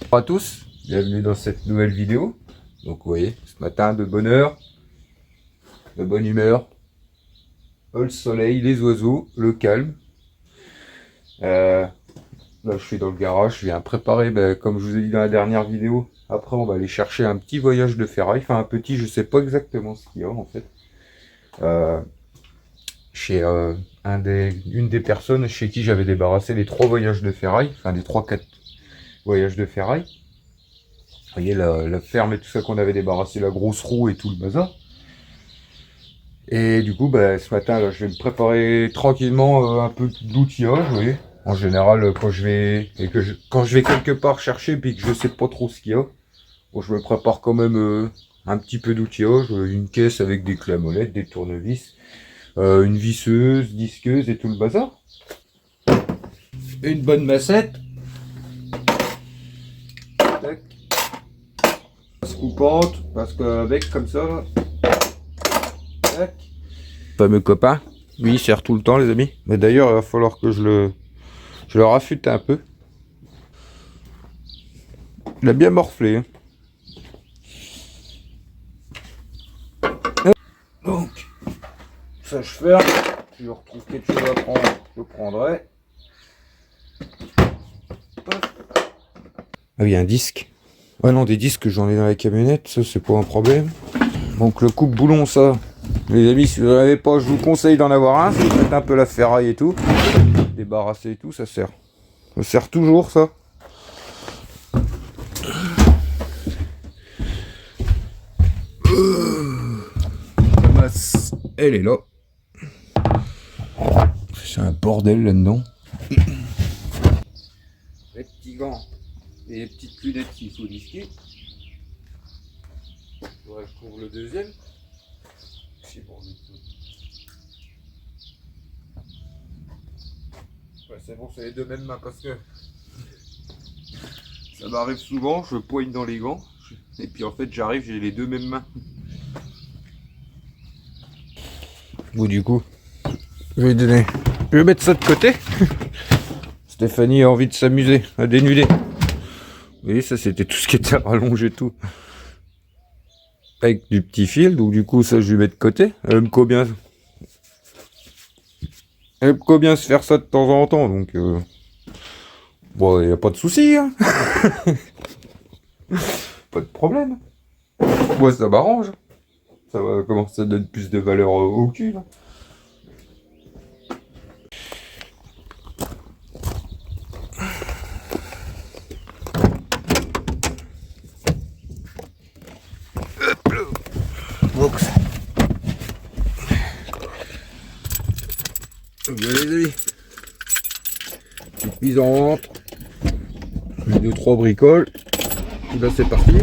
Bonjour à tous, bienvenue dans cette nouvelle vidéo. Donc vous voyez, ce matin de bonne heure, de bonne humeur, le soleil, les oiseaux, le calme. Là je suis dans le garage, je viens préparer, comme je vous ai dit dans la dernière vidéo, après on va aller chercher un petit voyage de ferraille, enfin un petit, je sais pas exactement ce qu'il y a en fait. Chez une des personnes chez qui j'avais débarrassé les 3 voyages de ferraille, enfin les 3-4 voyages de ferraille. Vous voyez la ferme et tout ça qu'on avait débarrassé, la grosse roue et tout le bazar. Et du coup, ce matin, là, je vais me préparer tranquillement un peu d'outillage, vous voyez. En général, quand je vais quelque part chercher puis que je sais pas trop ce qu'il y a, bon, je me prépare quand même un petit peu d'outillage, une caisse avec des clés à molette, des tournevis, une visseuse, disqueuse et tout le bazar. Une bonne massette. Tac. Coupante, parce qu'avec comme ça, tac. Fameux copain, lui il sert tout le temps les amis. Mais d'ailleurs il va falloir que je le raffute un peu. Il a bien morflé. Donc, ça je ferme. Si je retrouve quelque chose à prendre, je prendrai. Ah oui, un disque. Ouais non, des disques j'en ai dans la camionnette, ça c'est pas un problème. Donc le coupe-boulon, ça, les amis, si vous n'en avez pas, je vous conseille d'en avoir un. Si vous faites un peu la ferraille et tout, débarrasser et tout, ça sert. Ça sert toujours, ça. La masse, elle est là. C'est un bordel là-dedans. Les petits gants et les petites lunettes qu'il faut disquer. Faudrait que je trouve le deuxième. C'est bon, ouais, c'est bon, c'est les deux mêmes mains parce que ça m'arrive souvent, je poigne dans les gants et puis en fait j'arrive, j'ai les deux mêmes mains. Bon, du coup, je vais mettre ça de côté. Stéphanie a envie de s'amuser, à dénuder. Vous voyez, ça c'était tout ce qui était rallongé tout. Avec du petit fil, donc du coup ça je lui mets de côté. Elle aime bien se faire ça de temps en temps, donc bon, il n'y a pas de souci, hein. Pas de problème. Moi ça m'arrange. Ça va commencer à donner plus de valeur au cul là. Box. Bien les amis. Petite mise en vente. 2-3 bricoles. Et là c'est parti.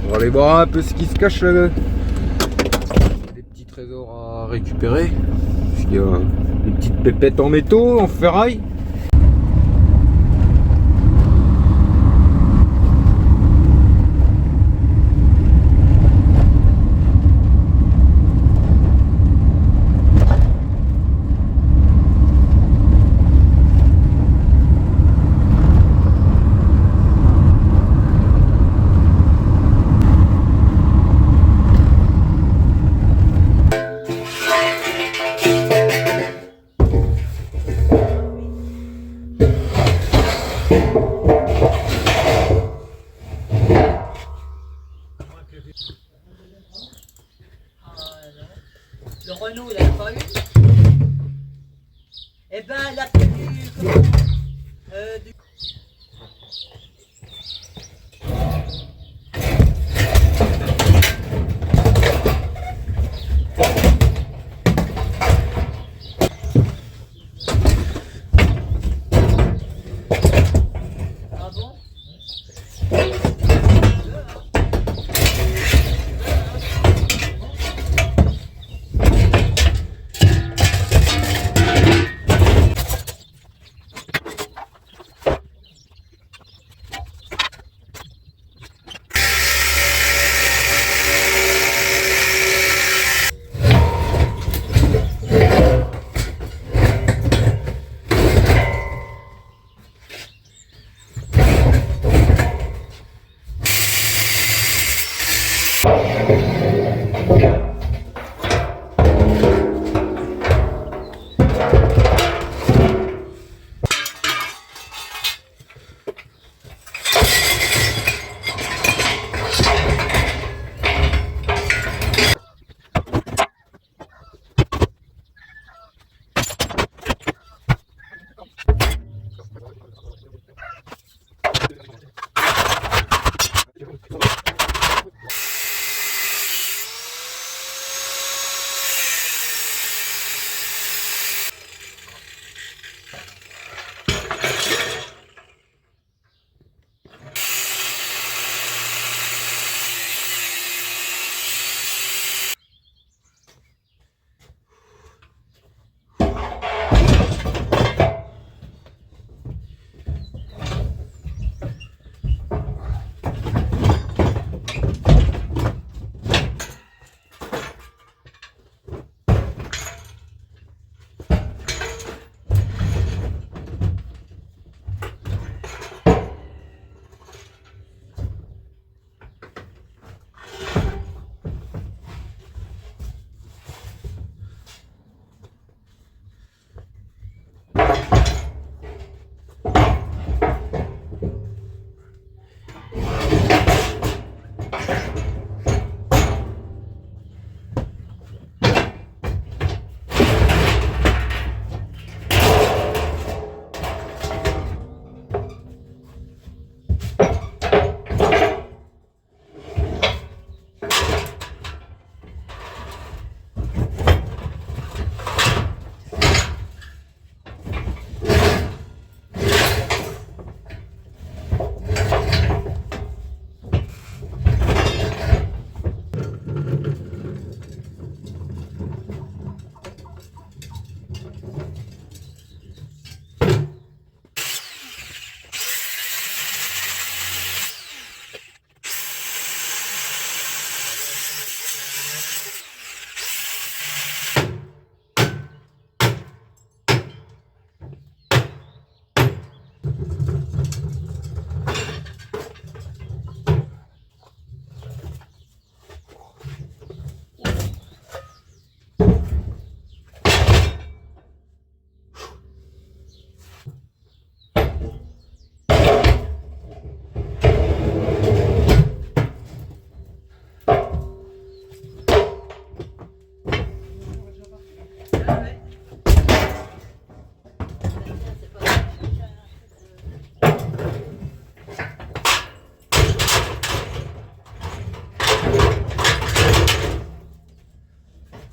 On va aller voir un peu ce qui se cache là. Des petits trésors à récupérer. Parce qu'il y a des petites pépettes en métaux, en ferraille. Le Renault, il n'a pas eu. Eh ben, elle a pris du... Ah bon?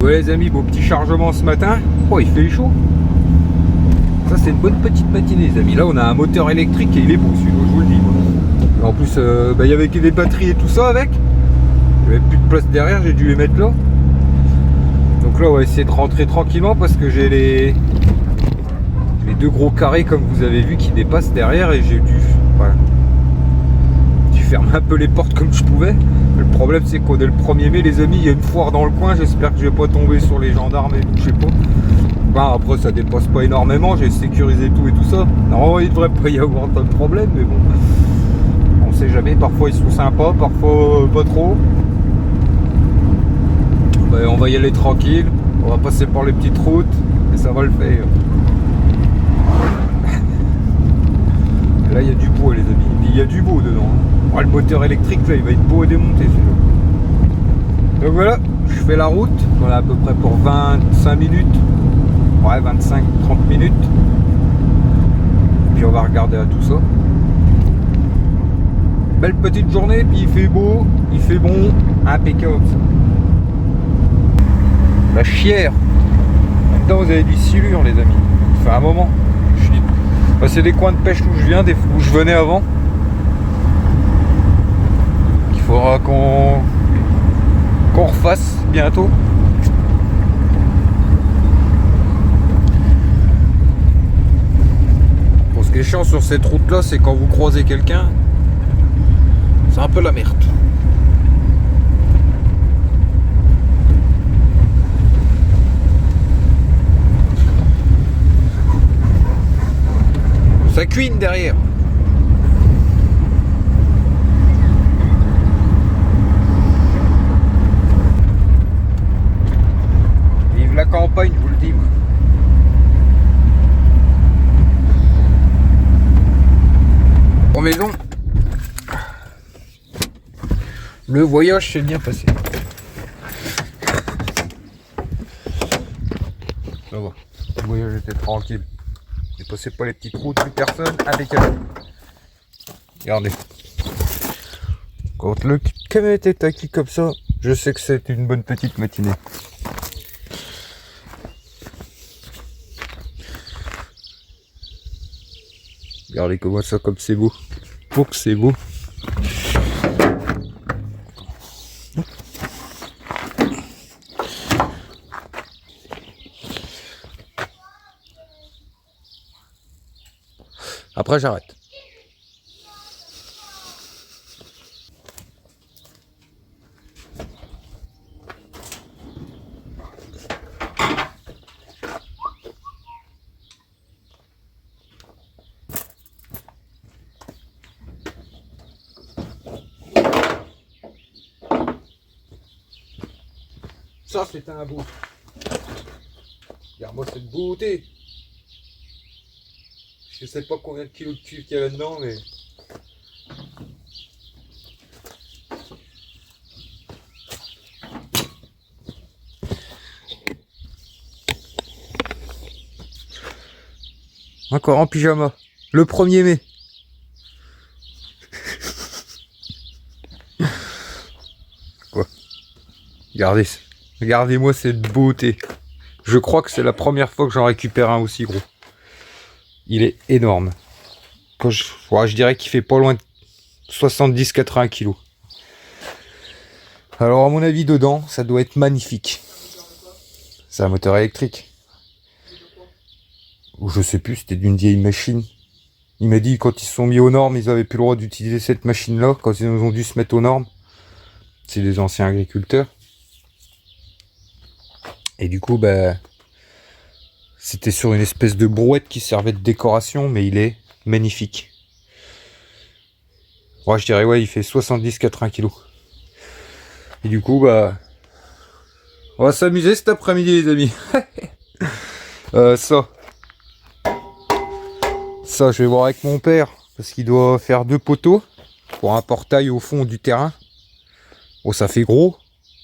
Ouais les amis, beau petit chargement ce matin. Oh, il fait chaud. Ça c'est une bonne petite matinée les amis. Là on a un moteur électrique et il est beau celui-là, je vous le dis. En plus il y avait que des batteries et tout ça avec. Il n'y avait plus de place derrière, j'ai dû les mettre là. Donc là on va essayer de rentrer tranquillement parce que j'ai les deux gros carrés comme vous avez vu qui dépassent derrière et j'ai dû fermer un peu les portes comme je pouvais. Le problème c'est qu'on est le 1er mai les amis, il y a une foire dans le coin, j'espère que je vais pas tomber sur les gendarmes et tout, je sais pas. Enfin, après ça dépasse pas énormément, j'ai sécurisé tout et tout ça. Non, il devrait pas y avoir de problème, mais bon. On sait jamais, parfois ils sont sympas, parfois pas trop. Ben, on va y aller tranquille, on va passer par les petites routes et ça va le faire. Là il y a du beau les amis, il y a du beau dedans. Oh, le moteur électrique là il va être beau à démonter celui-là. Donc voilà, je fais la route, on est à peu près pour 25 minutes. Ouais, 25-30 minutes. Et puis on va regarder à tout ça. Belle petite journée, puis il fait beau, il fait bon, impeccable. La Chière. Maintenant vous avez du silure les amis. Ça fait un moment. C'est des coins de pêche où je viens, où je venais avant. Il faudra qu'on refasse bientôt. Bon, ce qui est chiant sur cette route là, c'est quand vous croisez quelqu'un, c'est un peu la merde. Ça cuine derrière. Vive la campagne, je vous le dis. Moi. En maison, le voyage s'est bien passé. Ça va. Le voyage était tranquille. Ne passez pas les petites routes, plus personne, impeccable. Regardez. Quand le camionnette est acquis comme ça, je sais que c'est une bonne petite matinée. Regardez comment ça, comme c'est beau. Oh que c'est beau. Après j'arrête. Ça c'est un beau. Regarde-moi cette beauté. Je sais pas combien de kilos de cuivre qu'il y a là-dedans, mais... Encore en pyjama. Le 1er mai. Quoi? Regardez. Regardez-moi cette beauté. Je crois que c'est la première fois que j'en récupère un aussi gros. Il est énorme. Je dirais qu'il fait pas loin de 70-80 kg. Alors à mon avis dedans, ça doit être magnifique. C'est un moteur électrique. Ou je sais plus, c'était d'une vieille machine. Il m'a dit quand ils se sont mis aux normes, ils avaient plus le droit d'utiliser cette machine-là. Quand ils ont dû se mettre aux normes. C'est des anciens agriculteurs. Et du coup, bah... C'était sur une espèce de brouette qui servait de décoration, mais il est magnifique. Ouais, je dirais, ouais, il fait 70-80 kg. Et du coup, bah... On va s'amuser cet après-midi, les amis. Ça, je vais voir avec mon père, parce qu'il doit faire 2 poteaux pour un portail au fond du terrain. Oh, ça fait gros.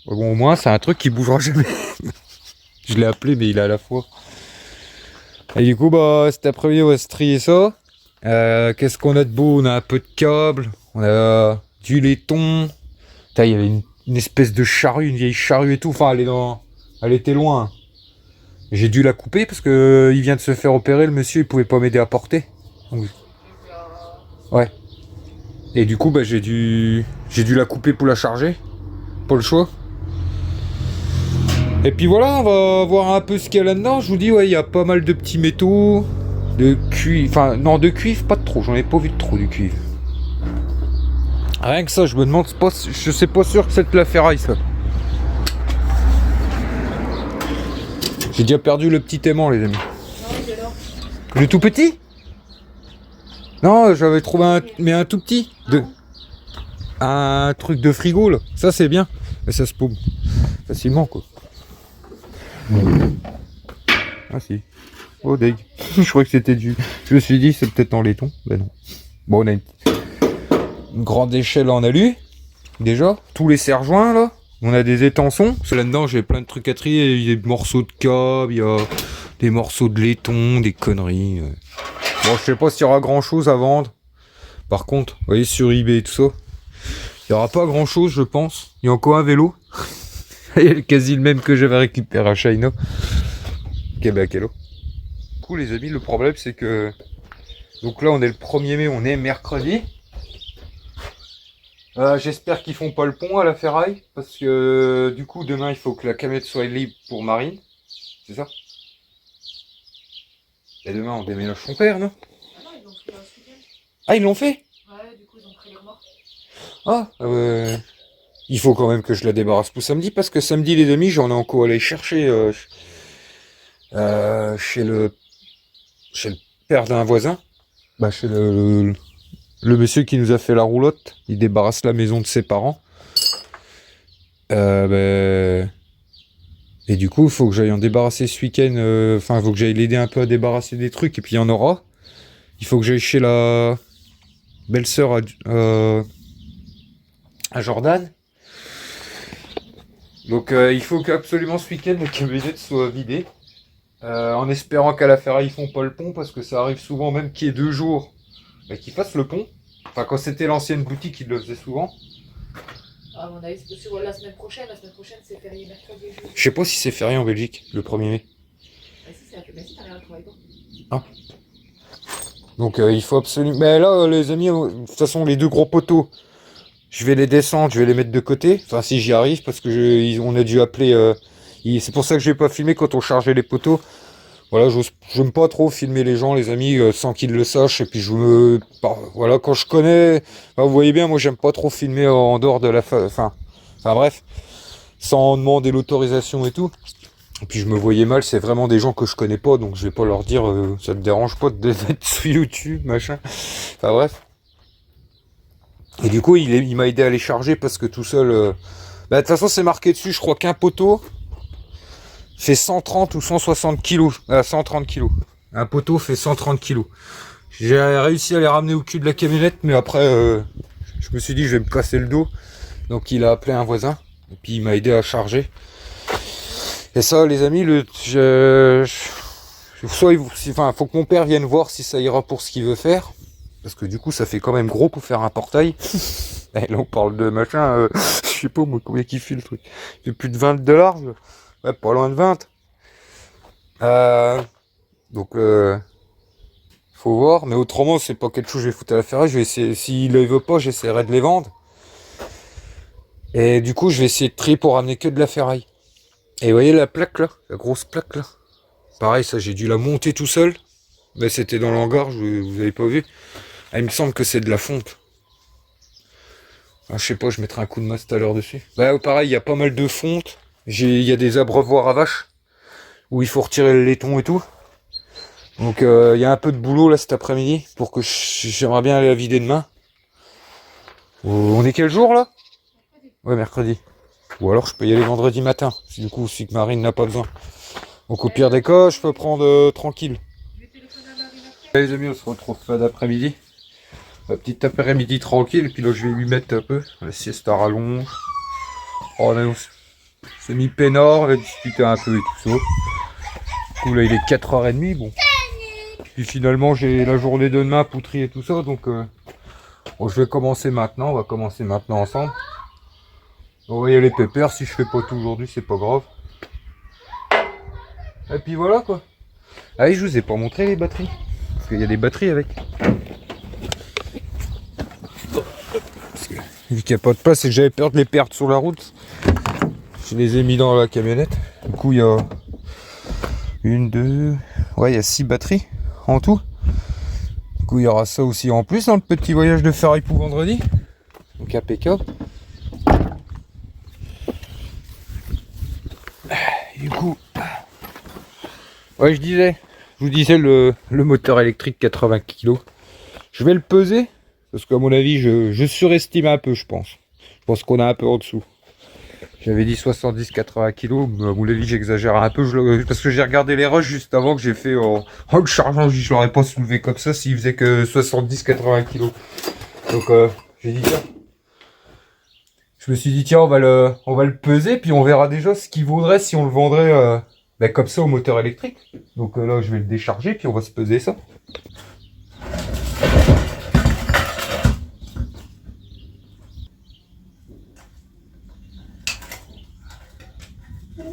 Bon, au moins, c'est un truc qui bougera jamais. Je l'ai appelé, mais il est à la fois. Et du coup, bah, cet après-midi, on va se trier ça. Qu'est-ce qu'on a de beau? On a un peu de câble, on a du laiton. Il y avait une espèce de charrue, une vieille charrue et tout. Enfin, elle est dans Elle était loin. J'ai dû la couper parce que il vient de se faire opérer, le monsieur, il pouvait pas m'aider à porter. Donc, ouais. Et du coup, bah, j'ai dû la couper pour la charger. Pas le choix. Et puis voilà, on va voir un peu ce qu'il y a là-dedans. Je vous dis, ouais, il y a pas mal de petits métaux, de cuivre. Enfin, non, de cuivre, pas de trop. J'en ai pas vu de trop du cuivre. Rien que ça, je me demande, je sais pas sûr que c'est de la ferraille, ça. J'ai déjà perdu le petit aimant, les amis. Le tout petit? Non, j'avais trouvé un tout petit. Un truc de frigo, là. Ça, c'est bien. Mais ça se paume facilement, quoi. Ah si. Oh deg. Je crois que c'était du... Je me suis dit c'est peut-être en laiton. Ben non. Bon, on a une grande échelle en alu. Déjà. Tous les serre-joints là. On a des étançons. Là-dedans j'ai plein de trucs à trier. Il y a des morceaux de câble, il y a des morceaux de laiton, des conneries. Bon, je sais pas s'il y aura grand chose à vendre. Par contre, vous voyez sur eBay et tout ça. Il y aura pas grand chose je pense. Il y a encore un vélo. Quasi le même que j'avais récupéré à China. Québec, hello. Du coup, les amis, le problème c'est que. Donc là, on est le 1er mai, on est mercredi. J'espère qu'ils font pas le pont à la ferraille. Parce que du coup, demain, il faut que la camionnette soit libre pour Marine. C'est ça? Et demain, on déménage son père, non? Ah non, ils l'ont fait ce week-end. Ah, ils l'ont fait? Ouais, du coup, ils ont pris les remorques. Ah, il faut quand même que je la débarrasse pour samedi. Parce que samedi, les amis, j'en ai encore allé chercher chez le père d'un voisin. Bah, chez le monsieur qui nous a fait la roulotte. Il débarrasse la maison de ses parents. Et du coup, il faut que j'aille en débarrasser ce week-end. Enfin, il faut que j'aille l'aider un peu à débarrasser des trucs. Et puis, il y en aura. Il faut que j'aille chez la belle-sœur à Jordan. Donc, il faut qu'absolument ce week-end, la camionnette soit vidée. En espérant qu'à la ferraille, ils font pas le pont. Parce que ça arrive souvent, même qu'il y ait 2 jours, qu'ils fassent le pont. Enfin, quand c'était l'ancienne boutique, ils le faisaient souvent. À mon avis, c'est sur la semaine prochaine. La semaine prochaine, c'est férié mercredi et jeudi. Je sais pas si c'est férié en Belgique, le 1er mai. Ah si, mais si, t'as rien à travailler pas. Ah. Donc il faut absolument... Mais là, les amis, de toute façon, les 2 gros poteaux, je vais les descendre, je vais les mettre de côté. Enfin, si j'y arrive, parce que on a dû appeler... C'est pour ça que je n'ai pas filmé quand on chargeait les poteaux. Voilà, j'aime pas trop filmer les gens, les amis, sans qu'ils le sachent. Et puis voilà, quand je connais... Bah, vous voyez bien, moi, j'aime pas trop filmer en dehors de la... Enfin, bref. Sans demander l'autorisation et tout. Et puis je me voyais mal, c'est vraiment des gens que je connais pas, donc je vais pas leur dire ça te dérange pas d'être sur YouTube, machin. Enfin bref. Et du coup, il m'a aidé à les charger parce que tout seul... Bah de toute façon, c'est marqué dessus, je crois qu'un poteau fait 130 ou 160 kilos. 130 kilos. Un poteau fait 130 kilos. J'ai réussi à les ramener au cul de la camionnette, mais après, je me suis dit, je vais me casser le dos. Donc il a appelé un voisin, et puis il m'a aidé à charger. Et ça, les amis, faut que mon père vienne voir si ça ira pour ce qu'il veut faire. Parce que du coup, ça fait quand même gros pour faire un portail. Et là, on parle de machin, je sais pas moi combien il fait le truc. Il fait plus de 20 de large. Ouais, pas loin de 20. Donc, faut voir. Mais autrement, c'est pas quelque chose que je vais foutre à la ferraille. Je vais essayer, s'il ne veut pas, j'essaierai de les vendre. Et du coup, je vais essayer de trier pour ramener que de la ferraille. Et vous voyez la plaque là, la grosse plaque là. Pareil, ça j'ai dû la monter tout seul. Mais c'était dans l'hangar, vous avez pas vu. Ah, il me semble que c'est de la fonte. Ah, je sais pas, je mettrai un coup de masse tout à l'heure dessus. Bah pareil, il y a pas mal de fonte. Il y a des abreuvoirs à vaches où il faut retirer le laiton et tout. Donc il y a un peu de boulot là cet après-midi pour que j'aimerais bien aller la vider demain. On est quel jour là? Ouais, mercredi. Ou alors je peux y aller vendredi matin, si du coup, si Marine n'a pas besoin. Donc au pire des cas, je peux prendre tranquille. Allez les amis, on se retrouve fin d'après-midi. Un petit après-midi tranquille, et puis là je vais lui mettre un peu. La sieste à rallonge. Oh on s'est mis peinard, on a discuté un peu et tout ça. Du coup là il est 4h30, bon. Puis finalement j'ai la journée de demain, poutrie et tout ça, donc bon, je vais commencer maintenant, on va commencer maintenant ensemble. Vous voyez les pépères, si je fais pas tout aujourd'hui, c'est pas grave. Et puis voilà quoi. Ah oui, je vous ai pas montré les batteries. Parce qu'il y a des batteries avec. Parce que, vu qu'il n'y a pas de place et que j'avais peur de les perdre sur la route, je les ai mis dans la camionnette. Du coup, il y a une, deux... Ouais, il y a 6 batteries en tout. Du coup, il y aura ça aussi en plus dans le petit voyage de ferraille pour vendredi. Donc impeccable. Et du coup... Ouais, je vous disais le moteur électrique 80 kg. Je vais le peser, parce qu'à mon avis, je surestime un peu, je pense. Je pense qu'on est un peu en dessous. J'avais dit 70-80 kg, mais à mon avis, j'exagère un peu, parce que j'ai regardé les rushs juste avant que j'ai fait en le chargeant. Je l'aurais pas soulevé comme ça s'il faisait que 70-80 kg. Donc, j'ai dit, tiens. Je me suis dit, tiens, on va le peser, puis on verra déjà ce qu'il vaudrait si on le vendrait comme ça au moteur électrique. Donc là, je vais le décharger, puis on va se peser ça. Je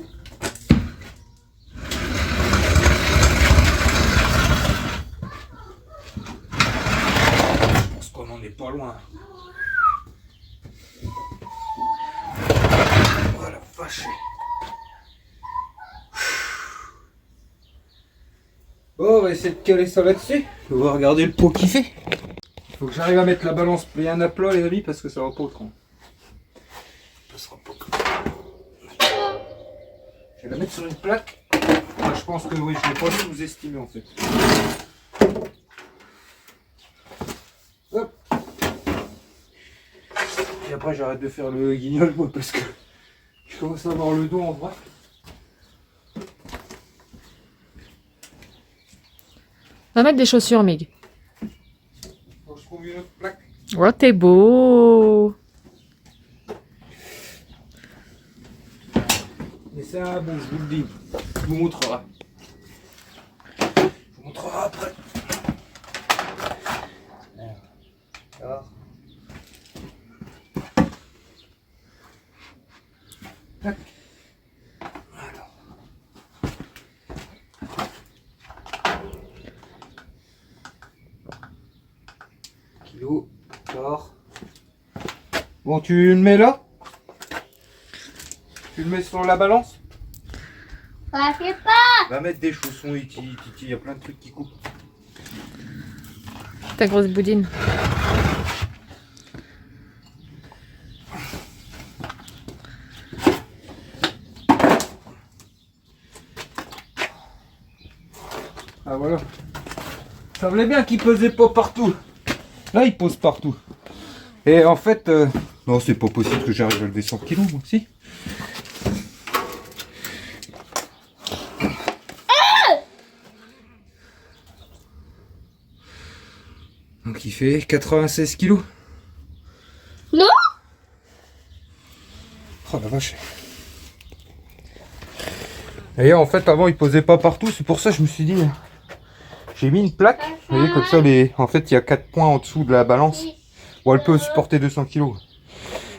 pense qu'on n'en est pas loin. Voilà, vache. Bon, on va essayer de caler ça là-dessus. On va regarder le poids qu'il fait. Faut que j'arrive à mettre la balance bien à plat, les amis, parce que ça va pas autrement. Ça sera pas comme ça. Je vais la mettre sur une plaque. Ah, je pense que oui, je l'ai pas sous-estimé en fait. Hop. Et après, j'arrête de faire le guignol, moi, parce que je commence à avoir le dos en droit. On va mettre des chaussures, Mig. Faut que je trouve une autre plaque. Oh, t'es beau. Mais c'est un bon, je vous le dis. Je vous montrerai. Je vous montrerai après. Alors. Tac. Alors. Kilo, d'accord. Bon, tu le mets là? Tu le mets sur la balance? Ça fait pas. Va mettre des chaussons, il y a plein de trucs qui coupent. Ta grosse boudine. Ah voilà. Ça valait bien qu'il pesait pas partout. Là, il pose partout. Et en fait, non, c'est pas possible que j'arrive à lever 100 kg, moi aussi. Donc il fait 96 kg. Non. Oh la vache. Et en fait, avant, il posait pas partout. C'est pour ça que je me suis dit, j'ai mis une plaque. Vous voyez, comme ça, en fait, il y a 4 points en dessous de la balance. Bon, elle peut supporter 200 kg.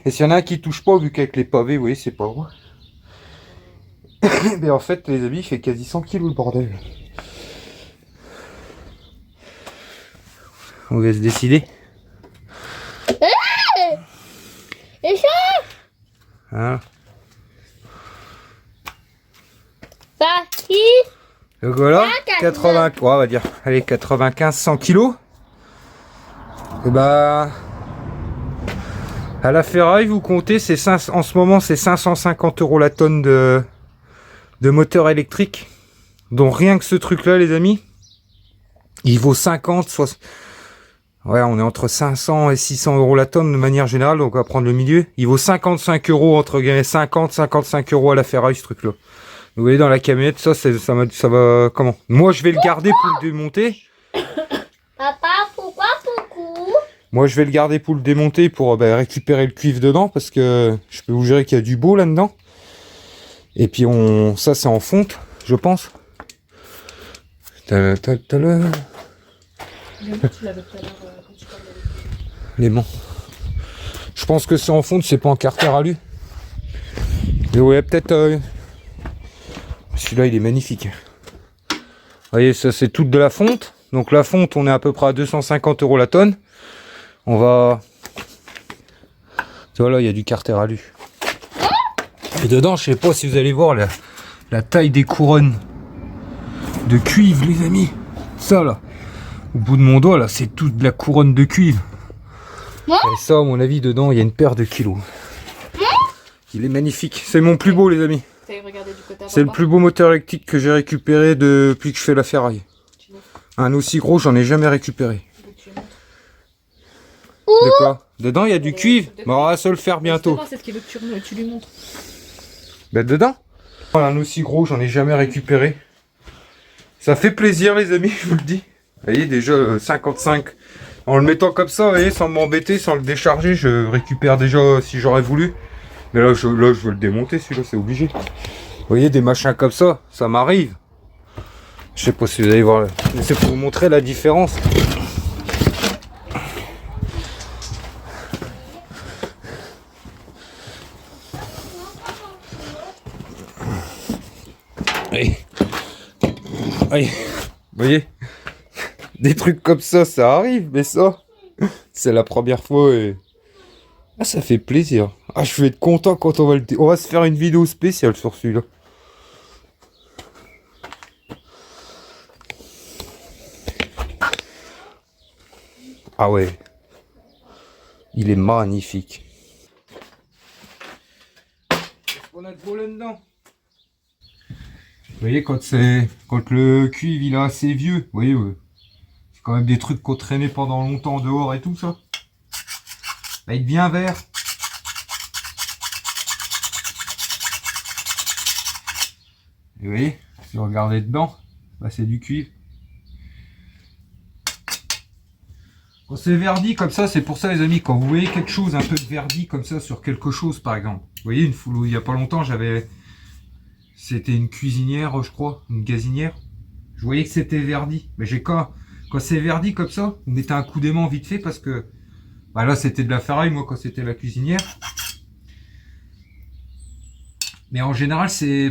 Et s'il y en a un qui touche pas, vu qu'avec les pavés, vous voyez, c'est pas gros. Mais en fait, les amis, il fait quasi 100 kg le bordel. On va se décider. Et ça. Hein. Ça qui. Donc voilà, 80, ouais, on va dire, allez, 95-100 kg. Et bah, à la ferraille, vous comptez, en ce moment, c'est 550 € la tonne de moteur électrique. Donc rien que ce truc-là, les amis, il vaut 50, 60. Ouais, on est entre 500 et 600 € la tonne de manière générale, donc on va prendre le milieu. Il vaut 55 € entre 50-55 € à la ferraille, ce truc-là. Vous voyez, dans la camionnette, ça va comment? Moi, je vais le garder pour le démonter. Papa, pourquoi beaucoup? Moi, je vais le garder pour le démonter, pour récupérer le cuivre dedans, parce que je peux vous jurer qu'il y a du beau là-dedans. Et puis, ça, c'est en fonte, je pense. L'aimant. Je pense que c'est en fonte, c'est pas en carter à lui. Mais ouais, peut-être... Celui-là, il est magnifique. voyez, ça c'est toute de la fonte. Donc la fonte, on est à peu près à 250 € la tonne. On va... Voilà, il y a du carter alu. Et dedans, je sais pas si vous allez voir la taille des couronnes de cuivre, les amis. Ça là, au bout de mon doigt, là, c'est toute de la couronne de cuivre. Et ça, à mon avis, dedans, il y a une paire de kilos. Il est magnifique. C'est mon plus beau, les amis. C'est le plus beau moteur électrique que j'ai récupéré depuis que je fais la ferraille. Un aussi gros, j'en ai jamais récupéré. De quoi? Dedans, il y a du cuivre. Bah, on va se le faire bientôt. C'est ce qu'il veut que tu lui montres. Bah, dedans? Un aussi gros, j'en ai jamais récupéré. Ça fait plaisir, les amis, je vous le dis. Vous voyez, déjà 55. En le mettant comme ça, vous voyez, sans m'embêter, sans le décharger, je récupère déjà si j'aurais voulu. Mais là, je veux le démonter, celui-là, c'est obligé. Vous voyez, des machins comme ça m'arrive. Je sais pas si vous allez voir. C'est pour vous montrer la différence. Allez. Allez. Vous voyez, des trucs comme ça arrive, mais ça, c'est la première fois et... Ah, ça fait plaisir. Ah, je vais être content quand on va on va se faire une vidéo spéciale sur celui-là. Ah ouais. Il est magnifique. Qu'est-ce qu'on a de beau là-dedans? Vous voyez, quand le cuivre il est assez vieux, vous voyez, c'est quand même des trucs qu'on traînait pendant longtemps dehors et tout ça. Bah, il devient vert. Et vous voyez, si vous regardez dedans, bah, c'est du cuivre. Quand c'est verdi comme ça, c'est pour ça les amis, quand vous voyez quelque chose un peu de verdi comme ça sur quelque chose par exemple. Vous voyez, il y a pas longtemps, c'était une cuisinière, je crois, une gazinière. Je voyais que c'était verdi. Mais quand c'est verdi comme ça, vous mettez un coup d'aimant vite fait parce que bah là c'était de la ferraille, moi quand c'était la cuisinière. Mais en général,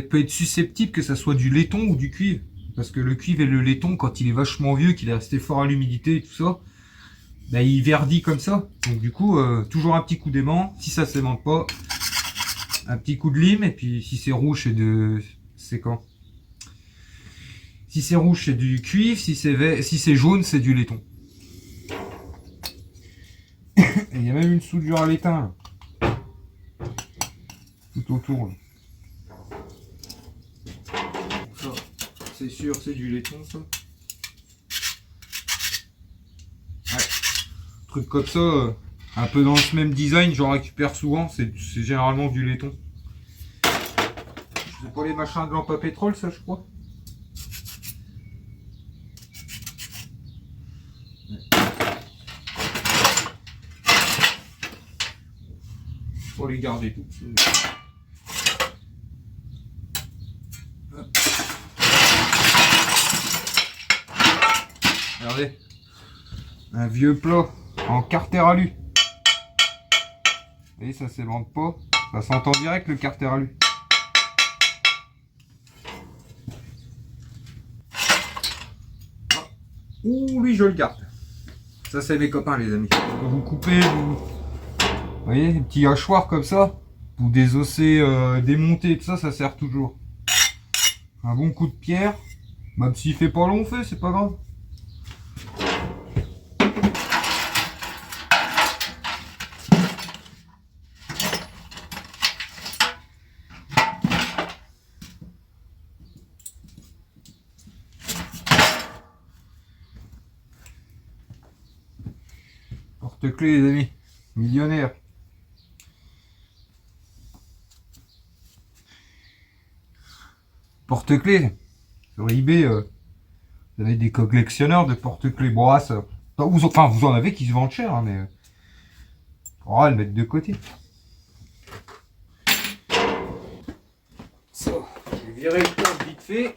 peut être susceptible que ça soit du laiton ou du cuivre. Parce que le cuivre et le laiton, quand il est vachement vieux, qu'il est resté fort à l'humidité et tout ça, bah, il verdit comme ça. Donc du coup, toujours un petit coup d'aimant. Si ça ne s'aimante pas, un petit coup de lime. Et puis si c'est rouge, c'est quand? Si c'est rouge, c'est du cuivre. Si c'est jaune, c'est du laiton. Et il y a même une soudure à l'étain là. Tout autour là. Ça, c'est sûr, c'est du laiton ça. Ouais. Truc comme ça, un peu dans ce même design, j'en récupère souvent, c'est généralement du laiton. C'est pas les machins de lampe à pétrole, ça je crois. Faut les garder tous. Regardez, un vieux plat en carter alu. Vous voyez, ça s'aimante pas. Ça s'entend direct le carter alu. Ouh, lui je le garde. Ça c'est mes copains les amis. Vous coupez, vous voyez, des petits hachoirs comme ça. Vous désosser, démonter, tout ça, ça sert toujours. Un bon coup de pierre. Même s'il fait pas long feu, c'est pas grave. Porte-clés les amis, millionnaire. Porte-clés, sur eBay, vous avez des collectionneurs de porte-clés. Bon, ça, enfin, vous en avez qui se vendent cher, hein, mais on va le mettre de côté. Ça, je vais virer le top vite fait.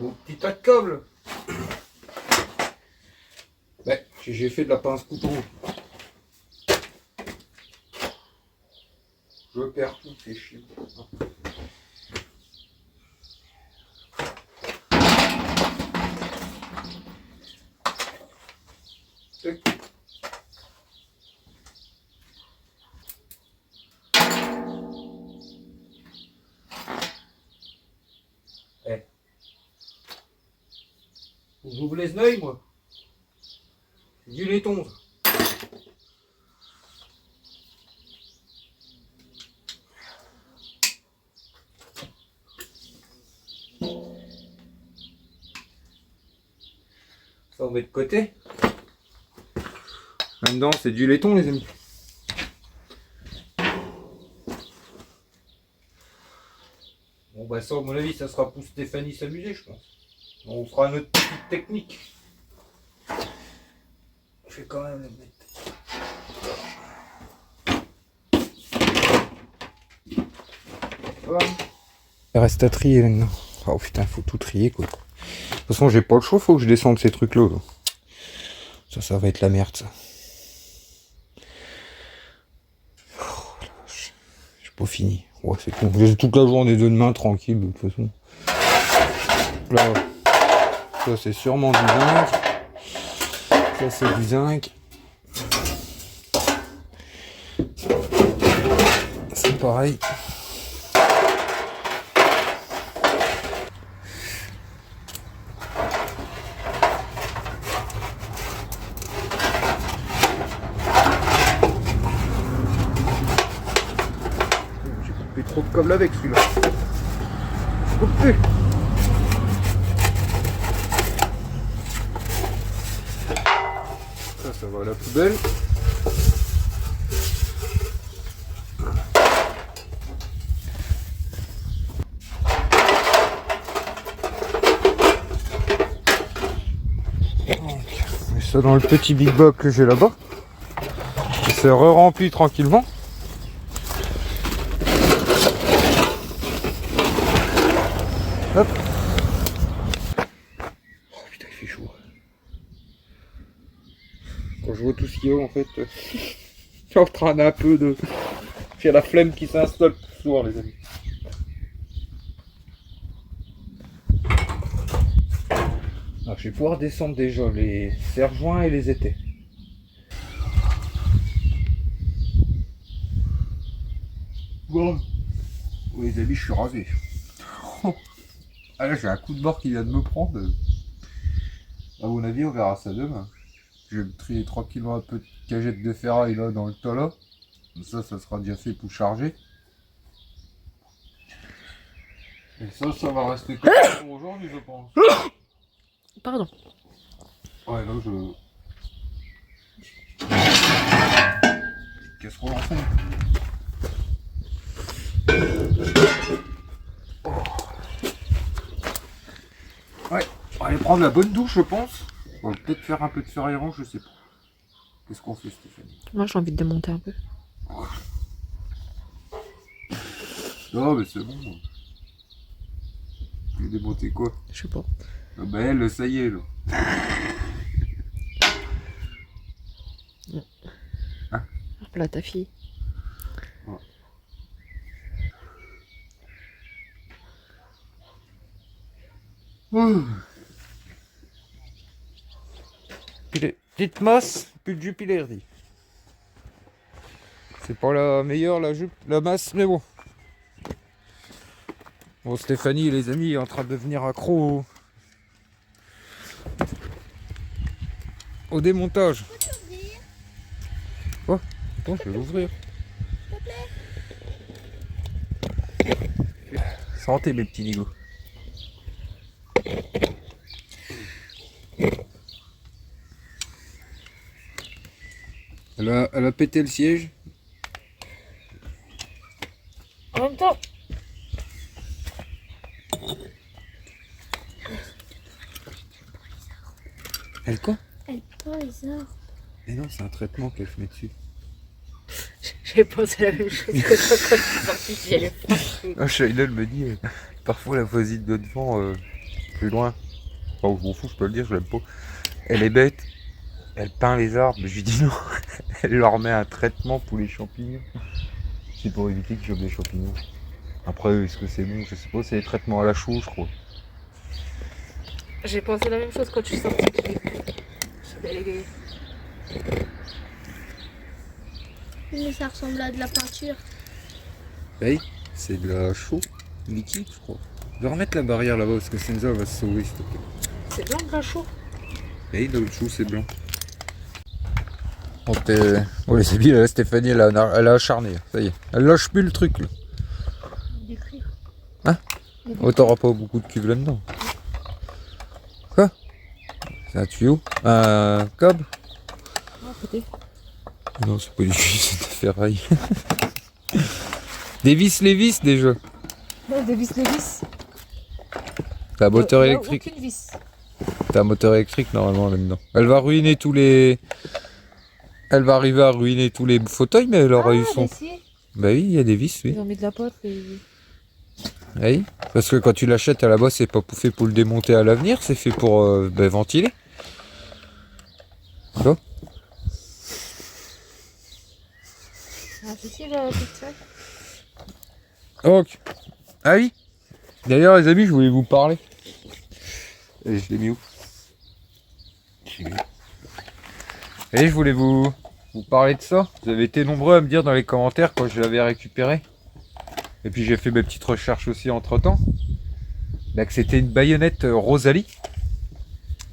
Mon petit tas de câbles. Ouais, j'ai fait de la pince couteau. Je perds tout, c'est chiant. Eh. J'ouvre les œils, moi. C'est du laiton, ça. Ça, on met de côté. Là-dedans, c'est du laiton, les amis. Bon, bah, ça, à mon avis, ça sera pour Stéphanie s'amuser, je pense. On fera notre petite technique. Je vais quand même la mettre. Voilà. Il reste à trier là-dedans. Oh putain, faut tout trier, quoi. De toute façon, j'ai pas le choix, faut que je descende ces trucs-là. Là. Ça va être la merde, ça. Oh, la vache. J'ai pas fini. Ouais, c'est con. J'ai toute la journée de demain tranquille, de toute façon. Là, ça, c'est sûrement du zinc. Ça, c'est du zinc. C'est pareil. Trop de câbles avec celui-là. Coupé. Ça va à la poubelle. On met ça dans le petit big bag que j'ai là-bas. Il s'est re-rempli tranquillement. Hop. Oh putain, il fait chaud. Quand je vois tout ce qu'il y a en fait, je suis en train d'un peu de... J'ai la flemme qui s'installe ce soir, les amis. Alors, je vais pouvoir descendre déjà les serre-joints et les étais. Bon. Oui, les amis, je suis rasé. Ah là, j'ai un coup de bord qui vient de me prendre. À mon avis, on verra ça demain. Je vais me trier tranquillement un peu de cagette de ferraille là dans le tas là. Comme ça sera déjà fait pour charger. Et ça va rester comme ça pour aujourd'hui, je pense. Pardon. Ouais, là, casserole en fond. Ouais, on va aller prendre la bonne douche, je pense. On va peut-être faire un peu de fer aérant, je sais pas. Qu'est-ce qu'on fait, Stéphanie? Moi, j'ai envie de démonter un peu. Non, mais c'est bon. Tu veux démonter quoi? Je sais pas. Ah bah elle, ça y est, là. Hein? Hop là, ta fille. Ouais. Petite masse, plus de jupilerdi. C'est pas la meilleure la jupe, la masse, mais bon. Bon, Stéphanie et les amis est en train de devenir accro au démontage. Oh, attends, je vais l'ouvrir. Santé mes petits nigos. Elle a pété le siège. En même temps. Elle quoi? Elle prend les arbres. Mais non, c'est un traitement qu'elle se met dessus. J'ai pensé la même chose que toi quand je suis sortie, j'y allais pas. Ah, Shaila, elle me dit, parfois la voisine de devant, plus loin. Enfin, je m'en fous, je peux le dire, je l'aime pas. Elle est bête. Elle peint les arbres. Je lui dis non. Elle leur met un traitement pour les champignons. C'est pour éviter qu'ils chopent des champignons. Après, est-ce que c'est bon? Je sais pas, c'est des traitements à la chaux, je crois. J'ai pensé la même chose quand je suis sortie. Mais ça ressemble à de la peinture. Hey, c'est de la chaux liquide, je crois. Je vais remettre la barrière là-bas parce que Senza va se sauver, s'il te plaît. C'est blanc, la chaux. Hey, dans le chou, c'est blanc. Bon, les amis, là, Stéphanie, elle a acharné. Ça y est. Elle lâche plus le truc, là. Hein? Oh, t'auras pas beaucoup de cuves là-dedans. Quoi? C'est un tuyau? Un câble? Ah, peut-être. Non, c'est pas du tuyau, c'est de la ferraille. Des vis, les vis, déjà. Non, des vis, T'as un moteur électrique. Aucune vis. T'as un moteur électrique, normalement, là-dedans. Elle va ruiner tous les... Elle va arriver à ruiner tous les fauteuils, mais elle aura eu son... Si. Bah oui, il y a des vis, oui. Ils ont mis de la pote. Oui, parce que quand tu l'achètes à la base, c'est pas fait pour le démonter à l'avenir, c'est fait pour ventiler. Tu vois? Ah, si, j'ai toute seule. Donc, ah oui. D'ailleurs, les amis, je voulais vous parler. Et je l'ai mis où? Et je voulais vous parler de ça. Vous avez été nombreux à me dire dans les commentaires quand je l'avais récupéré. Et puis j'ai fait mes petites recherches aussi entre temps. Là, que c'était une baïonnette Rosalie.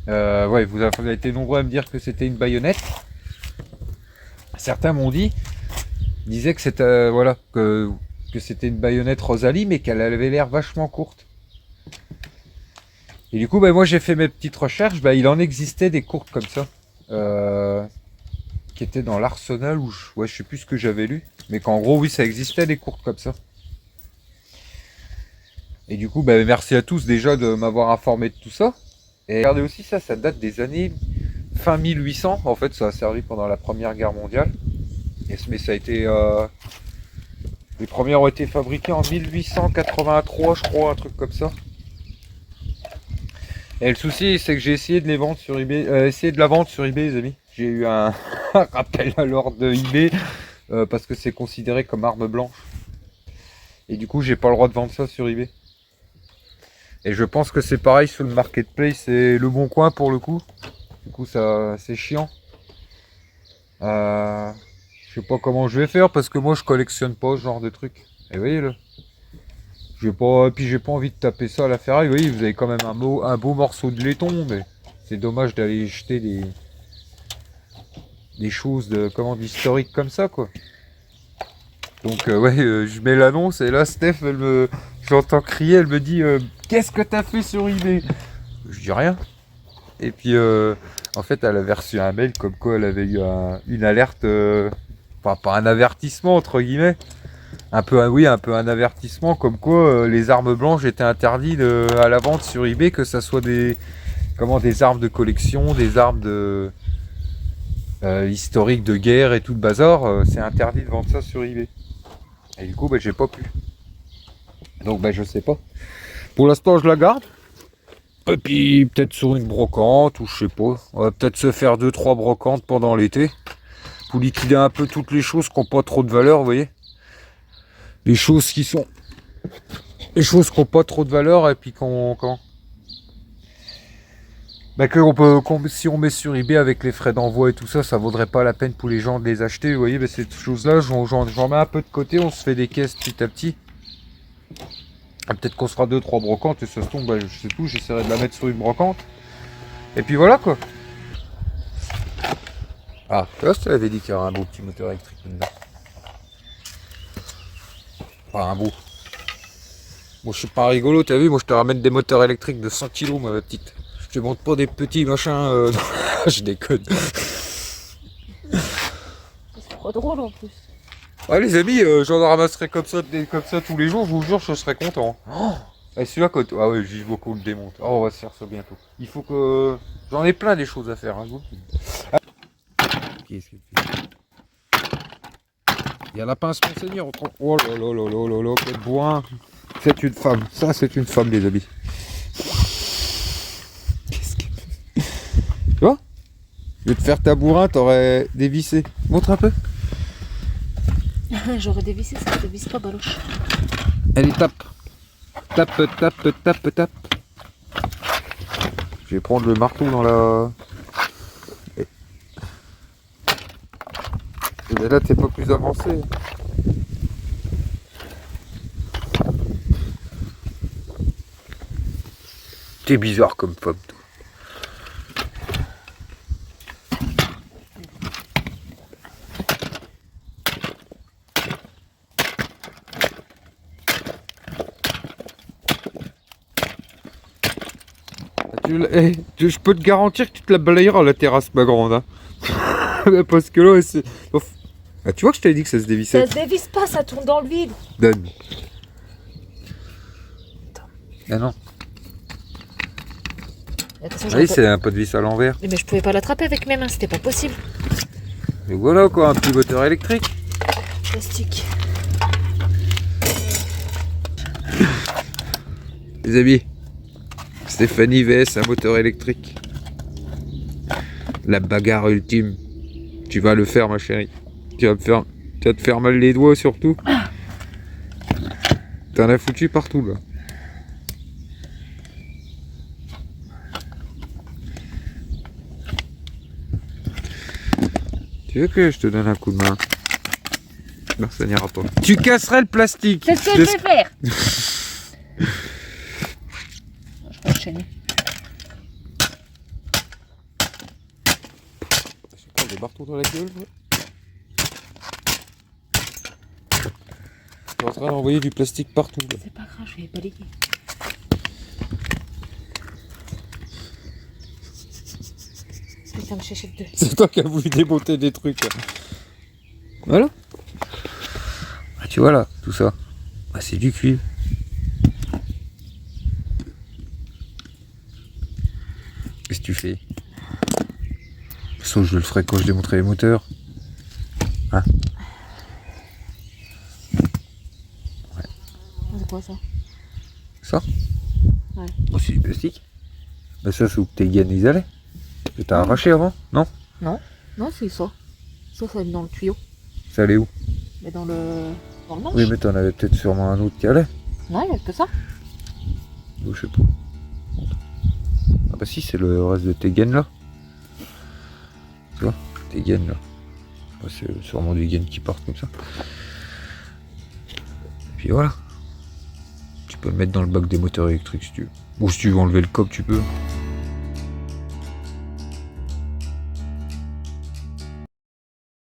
Ouais, vous avez été nombreux à me dire que c'était une baïonnette. Certains m'ont dit, disaient que c'était voilà, que c'était une baïonnette Rosalie, mais qu'elle avait l'air vachement courte. Et du coup, moi j'ai fait mes petites recherches. Il en existait des courtes comme ça, qui étaient dans l'Arsenal ou je sais plus ce que j'avais lu, mais qu'en gros, oui, ça existait des courtes comme ça. Et du coup, merci à tous déjà de m'avoir informé de tout ça. Et regardez aussi ça date des années fin 1800. En fait, ça a servi pendant la Première Guerre mondiale. Mais ça a été... les premières ont été fabriquées en 1883, je crois, un truc comme ça. Et le souci, c'est que j'ai essayé de les vendre sur eBay, de la vendre sur eBay, les amis. J'ai eu un rappel à l'ordre de eBay parce que c'est considéré comme arme blanche. Et du coup, j'ai pas le droit de vendre ça sur eBay. Et je pense que c'est pareil sur le marketplace et le bon coin pour le coup. Du coup, ça c'est chiant. Je sais pas comment je vais faire parce que moi je collectionne pas ce genre de trucs. Et vous voyez là. J'ai pas envie de taper ça à la ferraille. Vous voyez, vous avez quand même un beau morceau de laiton, mais c'est dommage d'aller jeter des choses d'historiques comme ça quoi. Donc je mets l'annonce et là Steph j'entends crier, elle me dit qu'est-ce que t'as fait sur eBay? Je dis rien. Et puis en fait elle avait reçu un mail comme quoi elle avait eu une alerte, enfin pas un avertissement entre guillemets, un peu un avertissement comme quoi les armes blanches étaient interdites à la vente sur eBay, que ça soit des armes de collection, des armes historiques de guerre et tout le bazar, c'est interdit de vendre ça sur eBay. Et du coup, j'ai pas pu. Donc, je sais pas. Pour l'instant, je la garde. Et puis, peut-être sur une brocante, ou je sais pas. On va peut-être se faire 2-3 brocantes pendant l'été. Pour liquider un peu toutes les choses qui n'ont pas trop de valeur, vous voyez. Les choses qui n'ont pas trop de valeur, et puis si on met sur eBay avec les frais d'envoi et tout ça, ça vaudrait pas la peine pour les gens de les acheter. Vous voyez, ces choses-là, j'en mets un peu de côté, on se fait des caisses petit à petit. Peut-être qu'on se fera 2-3 brocantes et ça se tombe, je sais tout, j'essaierai de la mettre sur une brocante. Et puis voilà quoi. Ah, là, je te l'avais dit qu'il y aurait un beau petit moteur électrique dedans. Enfin, un beau. Bon, je suis pas rigolo, t'as vu, moi je te ramène des moteurs électriques de 100 kg, ma petite. Je te montre pas des petits machins. Je déconne. C'est trop drôle en plus. Ouais, les amis, j'en ramasserai comme ça tous les jours, je vous jure, je serai content. Oh, et celui-là, ah ouais, j'y vois qu'on le démonte. Oh, on va se faire ça bientôt. Il faut que. J'en ai plein des choses à faire, hein, vous. Qu'est-ce qu'il fait? Il y a la pince Monseigneur. Oh là là là là là là, quel boin. C'est une femme. Ça, c'est une femme, les amis. Au lieu de faire tabourin, t'aurais dévissé. Montre un peu. J'aurais dévissé, ça ne dévisse pas, Baloche. Allez, tape. Tape, tape, tape, tape. Je vais prendre le marteau dans la... Et là, t'es pas plus avancé. T'es bizarre comme femme, toi. Je peux te garantir que tu te la balayeras la terrasse, ma grande. Hein. Parce que là, c'est... Ah, tu vois que je t'avais dit que ça se dévissait. Ça se dévisse pas, ça tourne dans le vide. Donne. Ah non. Oui, c'est un pot de vis à l'envers. Mais je pouvais pas l'attraper avec mes mains, c'était pas possible. Et voilà quoi, un petit moteur électrique. Plastique. Les amis, Stéphanie vs un moteur électrique. La bagarre ultime. Tu vas le faire, ma chérie. Tu vas te faire mal les doigts surtout. T'en as foutu partout là. Tu veux que je te donne un coup de main? Non, ça n'ira pas. Tu casserais le plastique. C'est ce que je vais faire. Je vais enchaîner. Je prends des marteaux dans la gueule. Je suis en train d'envoyer du plastique partout. Là. C'est pas grave, je vais balayer. Ça me chachette de... C'est toi qui as voulu démonter des trucs. Là. Voilà. Ah, tu vois là, tout ça. Ah, c'est du cuivre. Qu'est-ce que tu fais? Sauf je le ferai quand je démonterai les moteurs. Hein? Ouais. C'est quoi ça? Ça? Ouais. Oh, c'est du plastique. Bah ça, c'est où tes gaines ils allaient. Que t'as arraché avant? Non? Non, c'est ça. Ça va être dans le tuyau. Ça allait où? Mais dans le manche. Oui, mais t'en avais peut-être sûrement un autre qui allait. Non, il n'y a que ça. Oh, je sais pas. Ah bah si, c'est le reste de tes gaines là. Tu vois? Tes gaines là. Ah, c'est sûrement des gaines qui partent comme ça. Et puis voilà. Tu peux le mettre dans le bac des moteurs électriques si tu veux. Ou si tu veux enlever le coque, tu peux.